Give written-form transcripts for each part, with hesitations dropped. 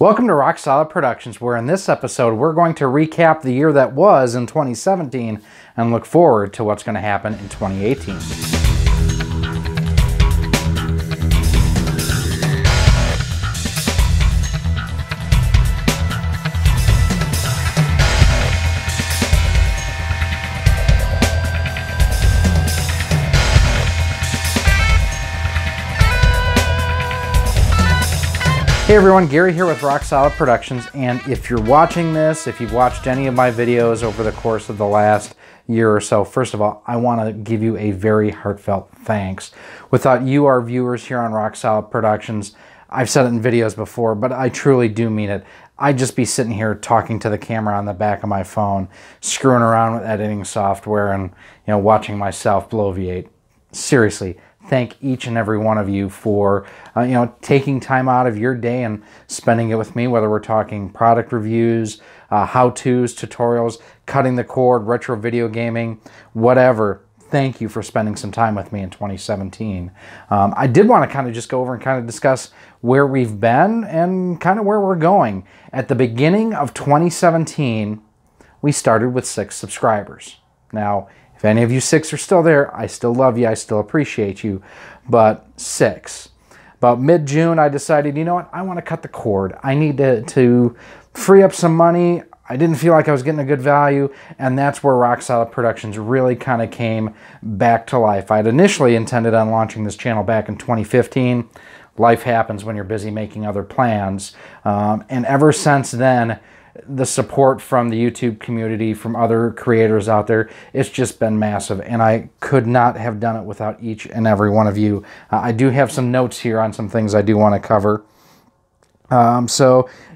Welcome to RoXolid Productions, where in this episode we're going to recap the year that was in 2017 and look forward to what's going to happen in 2018. Hey everyone, Gary here with RoXolid Productions, and if you're watching this, if you've watched any of my videos over the course of the last year or so, first of all, I want to give you a very heartfelt thanks. Without you, our viewers here on RoXolid Productions, I've said it in videos before, but I truly do mean it. I'd just be sitting here talking to the camera on the back of my phone, screwing around with editing software and, watching myself bloviate. Seriously. Thank each and every one of you for, taking time out of your day and spending it with me, whether we're talking product reviews, how-tos, tutorials, cutting the cord, retro video gaming, whatever. Thank you for spending some time with me in 2017. I did want to kind of just go over and kind of discuss where we've been and kind of where we're going. At the beginning of 2017, we started with 6 subscribers. Now, if any of you 6 are still there, I still love you, I still appreciate you, but 6. About mid-June, I decided, you know what, I want to cut the cord. I need to free up some money. I didn't feel like I was getting a good value, and that's where RoXolid Productions really kind of came back to life. I had initially intended on launching this channel back in 2015. Life happens when you're busy making other plans, and ever since then, the support from the YouTube community, from other creators out there, it's just been massive, and I could not have done it without each and every one of you. I do have some notes here on some things I do want to cover.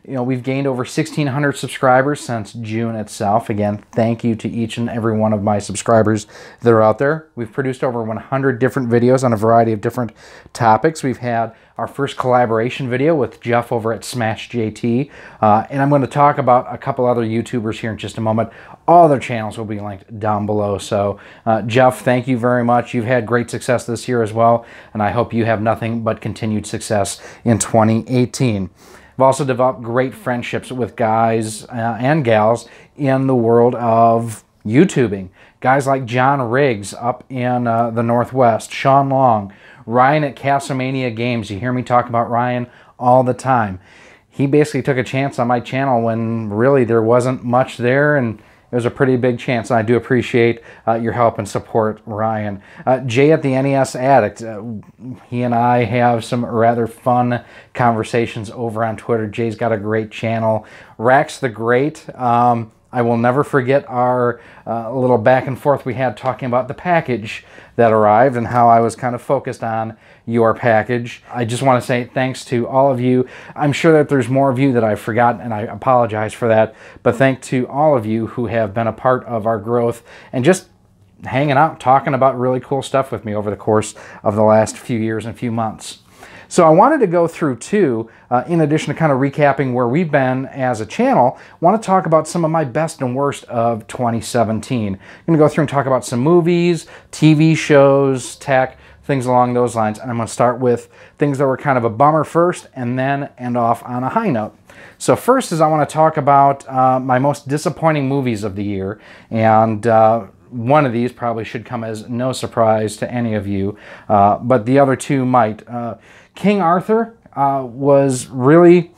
We've gained over 1,600 subscribers since June itself. Again, thank you to each and every one of my subscribers that are out there. We've produced over 100 different videos on a variety of different topics. We've had our first collaboration video with Jeff over at Smash JT, and I'm going to talk about a couple other YouTubers here in just a moment. All their channels will be linked down below. So, Jeff, thank you very much. You've had great success this year as well, and I hope you have nothing but continued success in 2018. I've also developed great friendships with guys and gals in the world of YouTubing. Guys like John Rigg'd up in the Northwest, Sean Long, Ryan at Castlemania Games. You hear me talk about Ryan all the time. He basically took a chance on my channel when really there wasn't much there, and it was a pretty big chance, and I do appreciate your help and support, Ryan. Jay at the NES Addict, he and I have some rather fun conversations over on Twitter. Jay's got a great channel. Rax the Great, I will never forget our little back and forth we had talking about the package that arrived and how I was kind of focused on your package. I just want to say thanks to all of you. I'm sure that there's more of you that I've forgotten, and I apologize for that, but thanks to all of you who have been a part of our growth and just hanging out, talking about really cool stuff with me over the course of the last few years and few months. So I wanted to go through too, in addition to kind of recapping where we've been as a channel, I want to talk about some of my best and worst of 2017. I'm going to go through and talk about some movies, TV shows, tech, things along those lines. And I'm going to start with things that were kind of a bummer first and then end off on a high note. So first is I want to talk about my most disappointing movies of the year. And one of these probably should come as no surprise to any of you, but the other two might. King Arthur was really,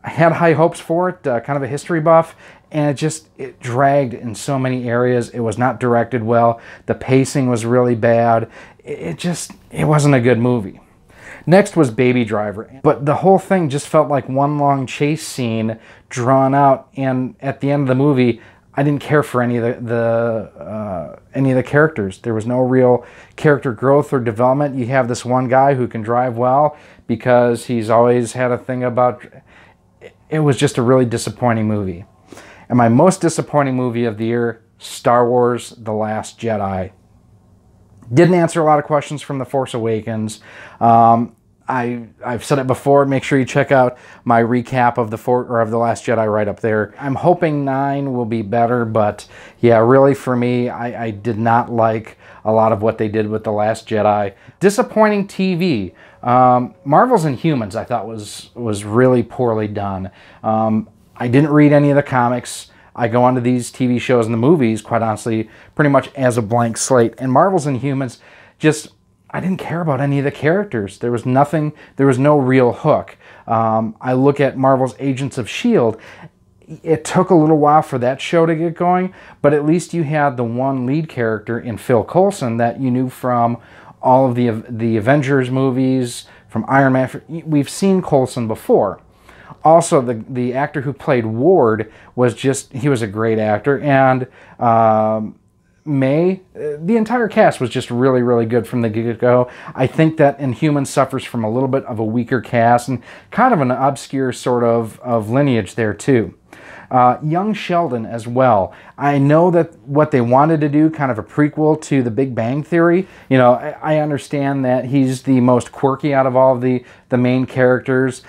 had high hopes for it, kind of a history buff, and it dragged in so many areas. It was not directed well. The pacing was really bad. It wasn't a good movie. Next was Baby Driver, but the whole thing just felt like one long chase scene drawn out, and at the end of the movie, I didn't care for any of the characters. There was no real character growth or development. You have this one guy who can drive well because he's always had a thing about... It was just a really disappointing movie. And my most disappointing movie of the year, Star Wars: The Last Jedi. Didn't answer a lot of questions from The Force Awakens. I've said it before, make sure you check out my recap of The Last Jedi right up there. I'm hoping 9 will be better, but yeah, really for me, I did not like a lot of what they did with The Last Jedi. Disappointing TV. Marvel's Inhumans I thought was really poorly done. I didn't read any of the comics. I go onto these TV shows and the movies, quite honestly, pretty much as a blank slate. And Marvel's Inhumans, just, I didn't care about any of the characters. There was nothing, there was no real hook. I look at Marvel's Agents of S.H.I.E.L.D., it took a little while for that show to get going, but at least you had the one lead character in Phil Coulson that you knew from all of the Avengers movies, from Iron Man. We've seen Coulson before. Also, the actor who played Ward was just, he was a great actor. And May, the entire cast was just really, really good from the get-go. I think that Inhumans suffers from a little bit of a weaker cast and kind of an obscure sort of lineage there too. Young Sheldon as well. I know that what they wanted to do, kind of a prequel to The Big Bang Theory. You know, I understand that he's the most quirky out of all of the main characters.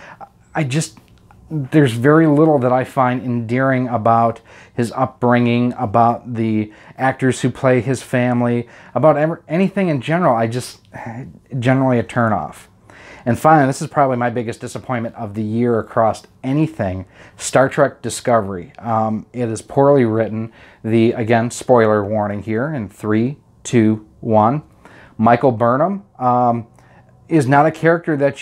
There's very little that I find endearing about his upbringing, about the actors who play his family, about anything in general. Generally a turnoff. And finally, this is probably my biggest disappointment of the year across anything, Star Trek Discovery. It is poorly written. Again, spoiler warning here in 3, 2, 1. Michael Burnham is not a character that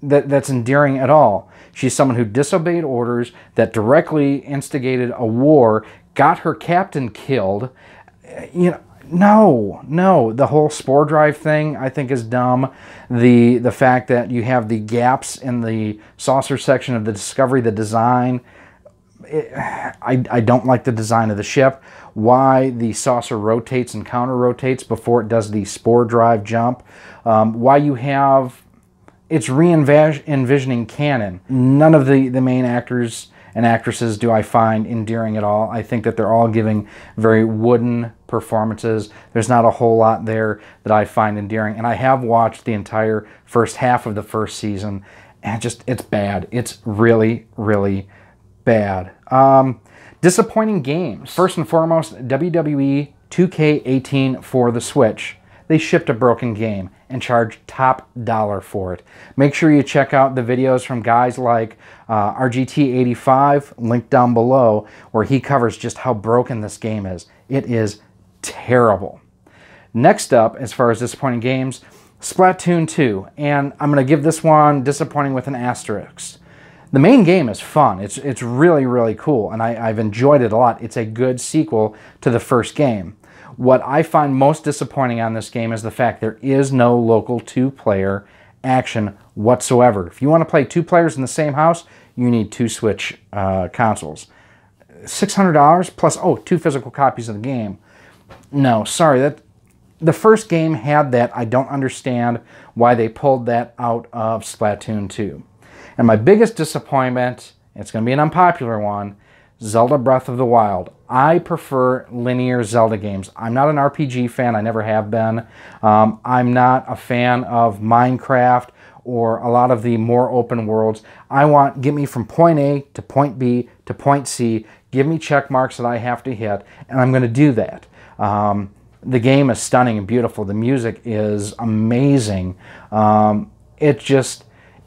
that's endearing at all. She's someone who disobeyed orders, that directly instigated a war, got her captain killed. You know, no, the whole spore drive thing I think is dumb. The fact that you have the gaps in the saucer section of the Discovery, the design, I don't like the design of the ship. Why the saucer rotates and counter rotates before it does the spore drive jump. Why you have, it's re-envisioning canon. None of the main actors and actresses do I find endearing at all. I think that they're all giving very wooden performances. There's not a whole lot there that I find endearing. And I have watched the entire first half of the first season, and it's bad. It's really, really bad. Disappointing games. First and foremost, WWE 2K18 for the Switch. They shipped a broken game and charged top dollar for it. Make sure you check out the videos from guys like RGT85, linked down below, where he covers just how broken this game is. It is terrible. Next up, as far as disappointing games, Splatoon 2. And I'm going to give this one disappointing with an asterisk. The main game is fun. It's really, really cool, and I've enjoyed it a lot. It's a good sequel to the first game. What I find most disappointing on this game is the fact there is no local two-player action whatsoever. If you want to play two players in the same house, you need two Switch consoles. $600 plus, 2 physical copies of the game. No, sorry, the first game had that. I don't understand why they pulled that out of Splatoon 2. And my biggest disappointment, it's going to be an unpopular one, Zelda Breath of the Wild. I prefer linear Zelda games. I'm not an RPG fan. I never have been. I'm not a fan of Minecraft or a lot of the more open worlds. Get me from point A to point B to point C. Give me check marks that I have to hit, and I'm going to do that. The game is stunning and beautiful. The music is amazing.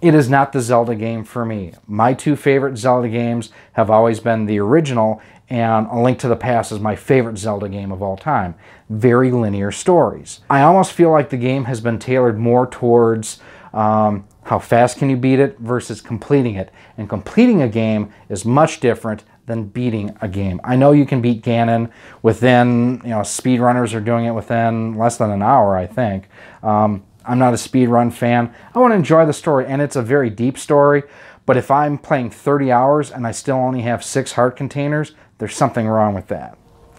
It is not the Zelda game for me. My two favorite Zelda games have always been the original, and A Link to the Past is my favorite Zelda game of all time. Very linear stories. I almost feel like the game has been tailored more towards how fast can you beat it versus completing it. And completing a game is much different than beating a game. I know you can beat Ganon within, speedrunners are doing it within less than an hour, I think. I'm not a speedrun fan. I want to enjoy the story, and it's a very deep story, but if I'm playing 30 hours and I still only have 6 heart containers, there's something wrong with that.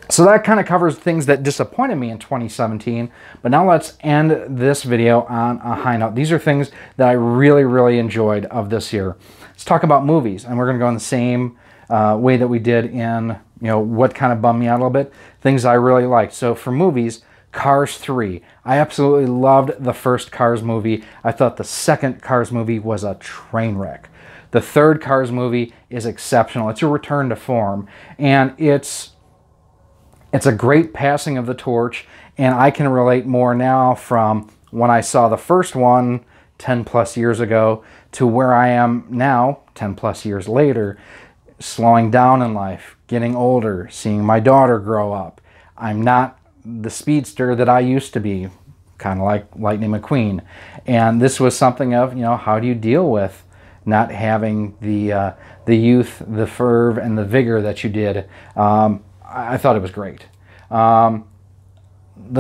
So that kind of covers things that disappointed me in 2017, but now let's end this video on a high note. These are things that I really, really enjoyed of this year. Let's talk about movies, and we're going to go in the same way that we did in, what kind of bummed me out a little bit, things I really liked. So for movies, Cars 3. I absolutely loved the first Cars movie. I thought the second Cars movie was a train wreck. The third Cars movie is exceptional. It's a return to form, and it's a great passing of the torch, and I can relate more now from when I saw the first one 10 plus years ago to where I am now, 10 plus years later, slowing down in life, getting older, seeing my daughter grow up. I'm not the speedster that I used to be, kind of like Lightning McQueen. And this was something of, you know, how do you deal with not having the youth, the fervor, and the vigor that you did? I thought it was great. The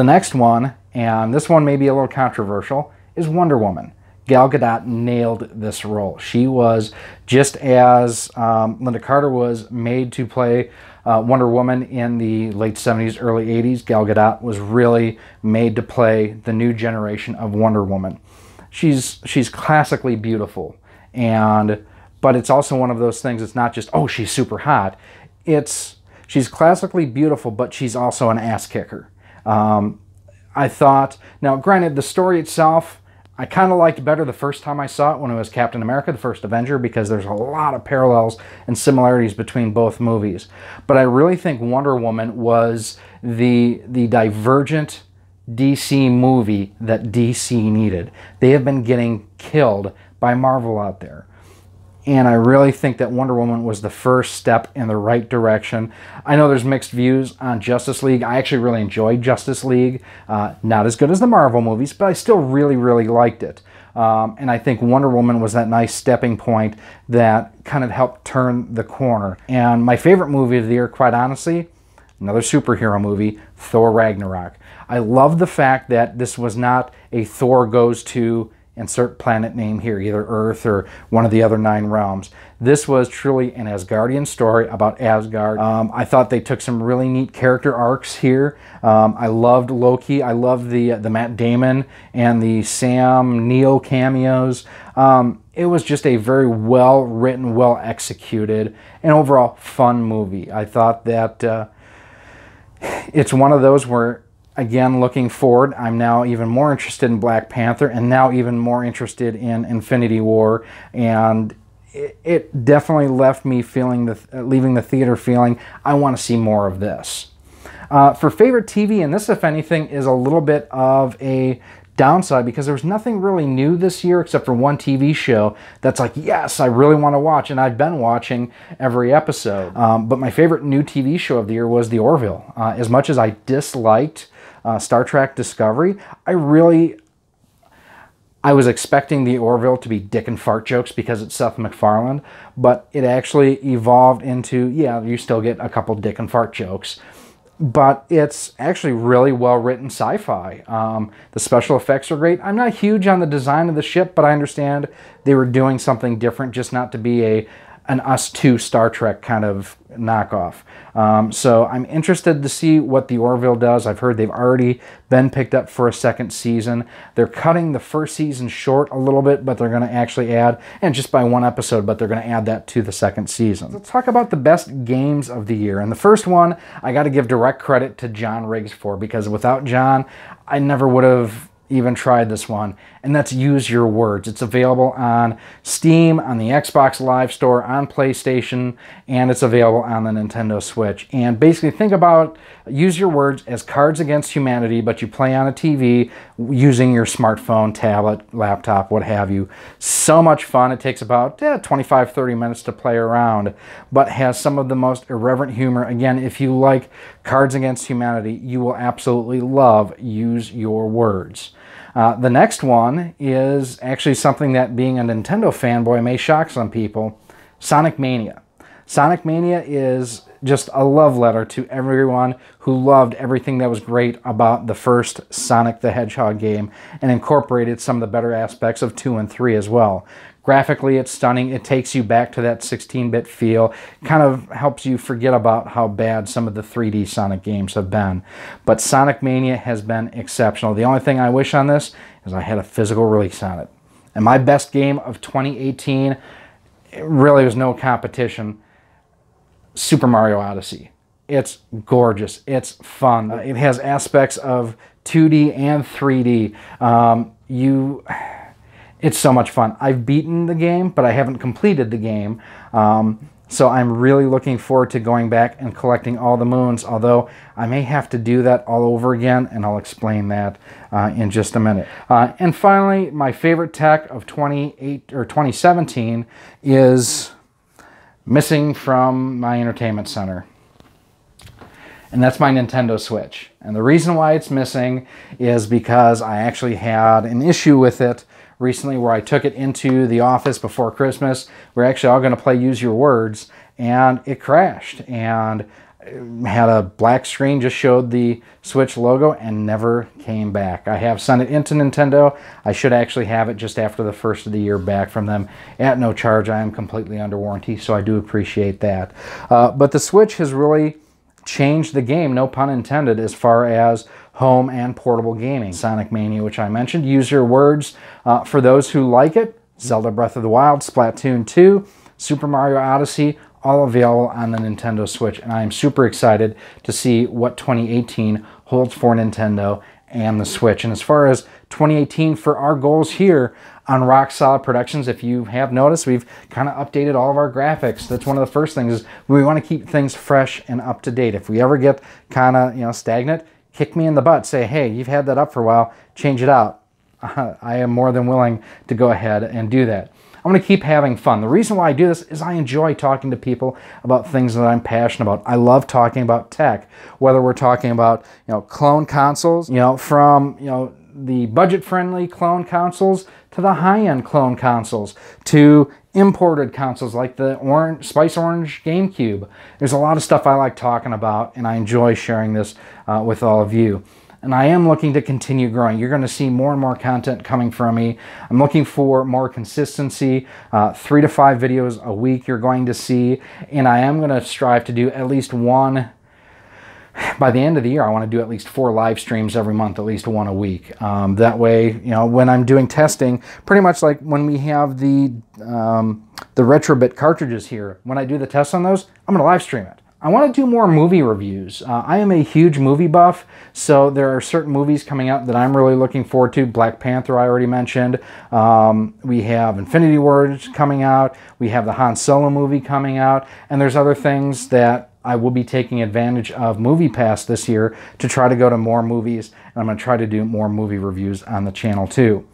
next one, and this one may be a little controversial, is Wonder Woman. Gal Gadot nailed this role. She was, just as Linda Carter was made to play Wonder Woman in the late 70s, early 80s, Gal Gadot was really made to play the new generation of Wonder Woman. She's classically beautiful, but it's also one of those things, it's not just, oh, she's super hot. She's classically beautiful, but she's also an ass kicker. I thought, now granted, the story itself, I kind of liked better the first time I saw it when it was Captain America, the First Avenger, because there's a lot of parallels and similarities between both movies. But I really think Wonder Woman was the divergent DC movie that DC needed. They have been getting killed by Marvel out there. And I really think that Wonder Woman was the first step in the right direction. I know there's mixed views on Justice League. I actually really enjoyed Justice League. Not as good as the Marvel movies, but I still really, really liked it. And I think Wonder Woman was that nice stepping point that kind of helped turn the corner. And my favorite movie of the year, quite honestly, another superhero movie, Thor Ragnarok. I love the fact that this was not a Thor goes to insert planet name here, either Earth or one of the other 9 realms. This was truly an Asgardian story about Asgard. I thought they took some really neat character arcs here. I loved Loki. I loved the Matt Damon and the Sam Neill cameos. It was just a very well written, well executed, and overall fun movie. I thought that it's one of those where, again, looking forward, I'm now even more interested in Black Panther, and now even more interested in Infinity War, and it definitely left me feeling, leaving the theater feeling, I want to see more of this. For favorite TV, and this, if anything, is a little bit of a downside because there was nothing really new this year except for one TV show that's like, yes, I really want to watch, and I've been watching every episode. But my favorite new TV show of the year was The Orville. As much as I disliked Star Trek Discovery, I was expecting The Orville to be dick and fart jokes because it's Seth MacFarlane, but it actually evolved into, yeah, you still get a couple dick and fart jokes, but it's actually really well-written sci-fi. The special effects are great. I'm not huge on the design of the ship, but I understand they were doing something different, just not to be an Us 2 Star Trek kind of knockoff. So I'm interested to see what the Orville does. I've heard they've already been picked up for a second season. They're cutting the first season short a little bit, but they're going to actually add, and just by 1 episode, but they're going to add that to the second season. Let's talk about the best games of the year. And the first one, I got to give direct credit to John Riggs for, because without John, I never would have even tried this one, and that's Use Your Words. It's available on Steam, on the Xbox Live Store, on PlayStation, and it's available on the Nintendo Switch. And basically think about Use Your Words as Cards Against Humanity, but you play on a TV using your smartphone, tablet, laptop, what have you. So much fun. It takes about 25-30 minutes to play around, but has some of the most irreverent humor. Again, if you like Cards Against Humanity, you will absolutely love Use Your Words. The next one is actually something that, being a Nintendo fanboy, may shock some people. Sonic Mania. Sonic Mania is just a love letter to everyone who loved everything that was great about the first Sonic the Hedgehog game and incorporated some of the better aspects of 2 and 3 as well. Graphically, it's stunning. It takes you back to that 16-bit feel. Kind of helps you forget about how bad some of the 3D Sonic games have been. But Sonic Mania has been exceptional. The only thing I wish on this is I had a physical release on it. And my best game of 2018, it really was no competition, Super Mario Odyssey. It's gorgeous. It's fun. It has aspects of 2D and 3D. It's so much fun. I've beaten the game, but I haven't completed the game. So I'm really looking forward to going back and collecting all the moons, although I may have to do that all over again, and I'll explain that in just a minute. And finally, my favorite tech of 2017 is missing from my entertainment center. And that's my Nintendo Switch. And the reason why it's missing is because I actually had an issue with it recently where I took it into the office before Christmas. We're actually all going to play Use Your Words, and it crashed and had a black screen, just showed the Switch logo and never came back. I have sent it into Nintendo. I should actually have it just after the first of the year back from them at no charge. I am completely under warranty, so I do appreciate that. But the Switch has really changed the game, no pun intended, as far as home and portable gaming. Sonic Mania, which I mentioned, Use Your Words, for those who like it, Zelda Breath of the Wild, Splatoon 2, Super Mario Odyssey, all available on the Nintendo Switch, and I am super excited to see what 2018 holds for Nintendo and the Switch. And as far as 2018 for our goals here on RoXolid Productions, if you have noticed, we've kind of updated all of our graphics. That's one of the first things, is we want to keep things fresh and up to date. If we ever get kind of, stagnant, kick me in the butt. Say, hey, you've had that up for a while, change it out. I am more than willing to go ahead and do that. I'm going to keep having fun. The reason why I do this is I enjoy talking to people about things that I'm passionate about. I love talking about tech, whether we're talking about, clone consoles, from, the budget-friendly clone consoles to the high-end clone consoles to imported consoles like the Spice Orange GameCube. There's a lot of stuff I like talking about, and I enjoy sharing this with all of you. And I am looking to continue growing. You're going to see more and more content coming from me. I'm looking for more consistency, 3 to 5 videos a week you're going to see. And I am going to strive to do at least one. By the end of the year, I want to do at least 4 live streams every month, at least 1 a week. That way, when I'm doing testing, pretty much like when we have the Retrobit cartridges here, when I do the tests on those, I'm going to live stream it. I want to do more movie reviews. I am a huge movie buff, so there are certain movies coming out that I'm really looking forward to. Black Panther, I already mentioned. We have Infinity War coming out. We have the Han Solo movie coming out. And there's other things that I will be taking advantage of MoviePass this year to try to go to more movies. And I'm going to try to do more movie reviews on the channel too.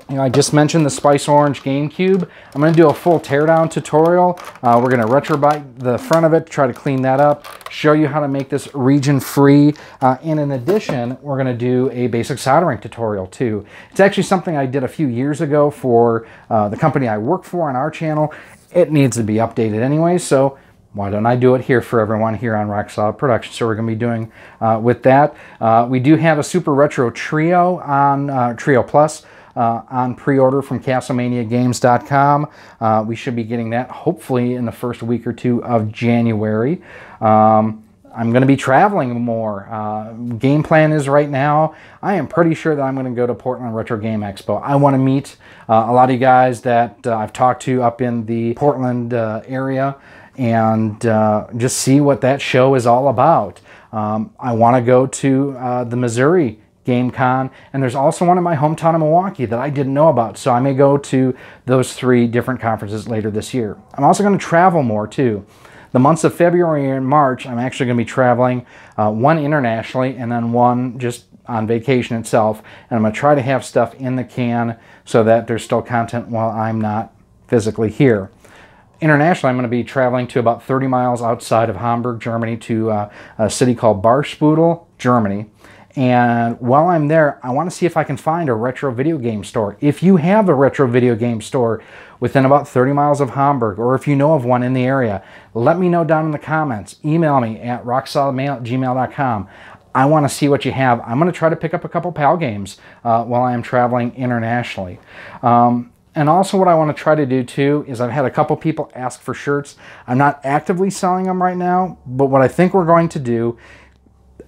I just mentioned the Spice Orange GameCube. I'm going to do a full teardown tutorial. We're going to retrobite the front of it, try to clean that up, show you how to make this region-free. And in addition, we're going to do a basic soldering tutorial too. It's actually something I did a few years ago for the company I work for on our channel. It needs to be updated anyway, so why don't I do it here for everyone here on RoXolid Productions? So we're going to be doing with that. We do have a Super Retro Trio on Trio Plus. On pre-order from Castlemaniagames.com. We should be getting that hopefully in the first week or 2 of January. I'm going to be traveling more. Game plan is right now, I am pretty sure that I'm going to go to Portland Retro Game Expo. I want to meet a lot of you guys that I've talked to up in the Portland area and just see what that show is all about. I want to go to the Missouri GameCon, and there's also one in my hometown of Milwaukee that I didn't know about, so I may go to those 3 different conferences later this year. I'm also going to travel more too. The months of February and March, I'm actually going to be traveling, one internationally and then one just on vacation itself, and I'm going to try to have stuff in the can so that there's still content while I'm not physically here. Internationally, I'm going to be traveling to about 30 miles outside of Hamburg, Germany, to a city called Barspudel, Germany. And while I'm there, I want to see if I can find a retro video game store. If you have a retro video game store within about 30 miles of Hamburg, or if you know of one in the area, let me know down in the comments. Email me at roxsolidmail@gmail.com. I want to see what you have. I'm going to try to pick up a couple PAL games while I'm traveling internationally. And also what I want to try to do too is I've had a couple people ask for shirts. I'm not actively selling them right now, but what I think we're going to do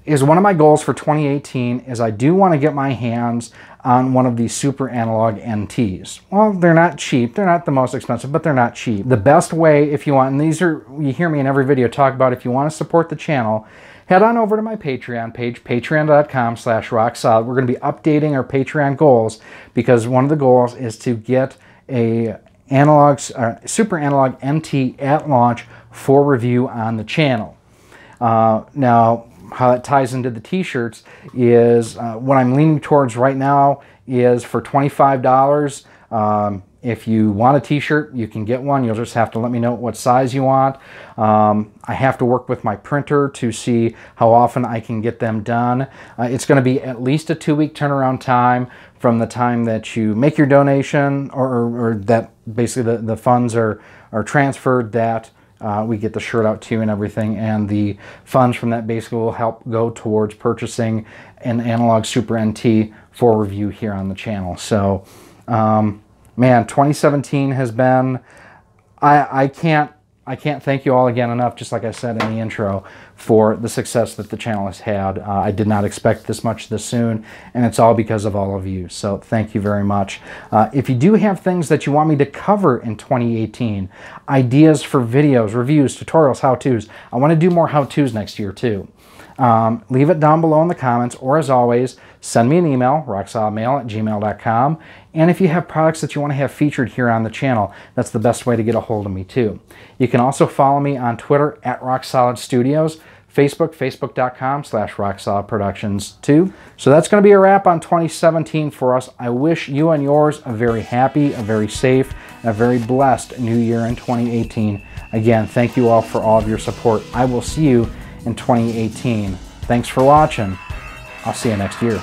is one of my goals for 2018 is I do want to get my hands on one of these super analog NTs. Well, they're not cheap. They're not the most expensive, but they're not cheap. The best way, if you want, and these are, you hear me in every video talk about, if you want to support the channel, head on over to my Patreon page, patreon.com/RoXolid. We're going to be updating our Patreon goals because one of the goals is to get a Super Analog MT at launch for review on the channel. Now, how that ties into the t-shirts is what I'm leaning towards right now is for $25. If you want a t-shirt, you can get one. You'll just have to let me know what size you want. I have to work with my printer to see how often I can get them done. It's going to be at least a 2-week turnaround time from the time that you make your donation or that basically the funds are transferred, that we get the shirt out to you and everything, and the funds from that basically will help go towards purchasing an Analog Super NT for review here on the channel. So man, 2017 has been, I can't thank you all again enough, just like I said in the intro, for the success that the channel has had. I did not expect this much this soon, and it's all because of all of you. So thank you very much. If you do have things that you want me to cover in 2018, ideas for videos, reviews, tutorials, how-tos, I want to do more how-tos next year too. Leave it down below in the comments, or as always, send me an email, roxolidmail@gmail.com. And if you have products that you want to have featured here on the channel, that's the best way to get a hold of me too. You can also follow me on Twitter @RoXolidStudios, Facebook, facebook.com/RoXolid Productions too. So that's going to be a wrap on 2017 for us. I wish you and yours a very happy, a very safe, and a very blessed new year in 2018. Again, thank you all for all of your support. I will see you in 2018. Thanks for watching. I'll see you next year.